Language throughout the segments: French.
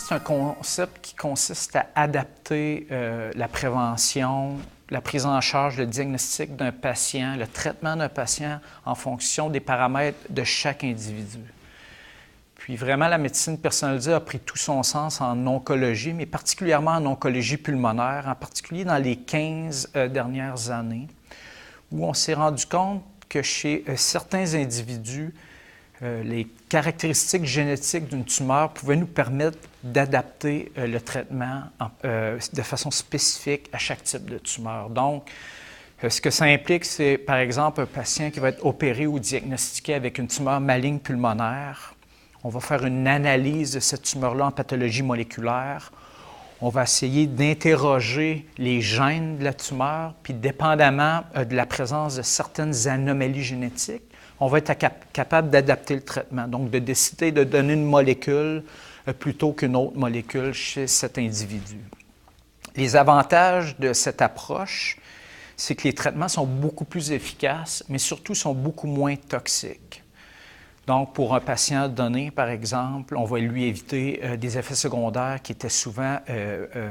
C'est un concept qui consiste à adapter la prévention, la prise en charge, le diagnostic d'un patient, le traitement d'un patient en fonction des paramètres de chaque individu. Puis vraiment, la médecine personnalisée a pris tout son sens en oncologie, mais particulièrement en oncologie pulmonaire, en particulier dans les 15 dernières années, où on s'est rendu compte que chez certains individus, les caractéristiques génétiques d'une tumeur pouvaient nous permettre d'adapter le traitement de façon spécifique à chaque type de tumeur. Donc, ce que ça implique, c'est par exemple un patient qui va être opéré ou diagnostiqué avec une tumeur maligne pulmonaire. On va faire une analyse de cette tumeur-là en pathologie moléculaire. On va essayer d'interroger les gènes de la tumeur, puis dépendamment de la présence de certaines anomalies génétiques, on va être capable d'adapter le traitement, donc de décider de donner une molécule plutôt qu'une autre molécule chez cet individu. Les avantages de cette approche, c'est que les traitements sont beaucoup plus efficaces, mais surtout sont beaucoup moins toxiques. Donc, pour un patient donné, par exemple, on va lui éviter des effets secondaires qui étaient souvent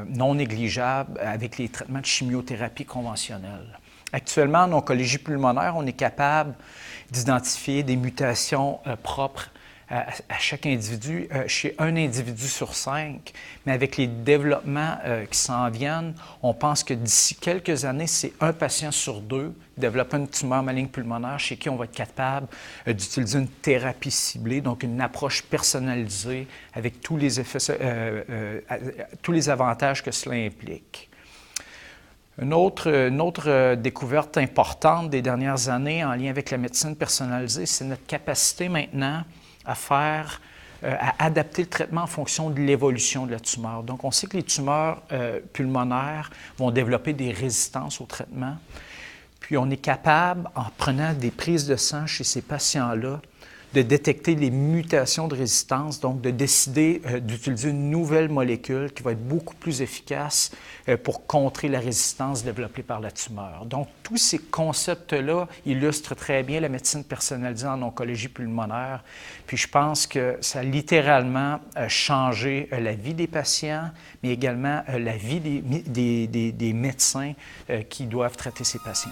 non négligeables avec les traitements de chimiothérapie conventionnelle. Actuellement, en oncologie pulmonaire, on est capable d'identifier des mutations propres à chaque individu, chez un individu sur 5. Mais avec les développements qui s'en viennent, on pense que d'ici quelques années, c'est un patient sur 2 qui développe une tumeur maligne pulmonaire chez qui on va être capable d'utiliser une thérapie ciblée, donc une approche personnalisée avec tous les effets, tous les avantages que cela implique. Une autre découverte importante des dernières années en lien avec la médecine personnalisée, c'est notre capacité maintenant à adapter le traitement en fonction de l'évolution de la tumeur. Donc, on sait que les tumeurs pulmonaires vont développer des résistances au traitement. Puis, on est capable, en prenant des prises de sang chez ces patients-là, de détecter les mutations de résistance, donc de décider d'utiliser une nouvelle molécule qui va être beaucoup plus efficace pour contrer la résistance développée par la tumeur. Donc, tous ces concepts-là illustrent très bien la médecine personnalisée en oncologie pulmonaire. Puis, je pense que ça a littéralement changé la vie des patients, mais également la vie des médecins qui doivent traiter ces patients.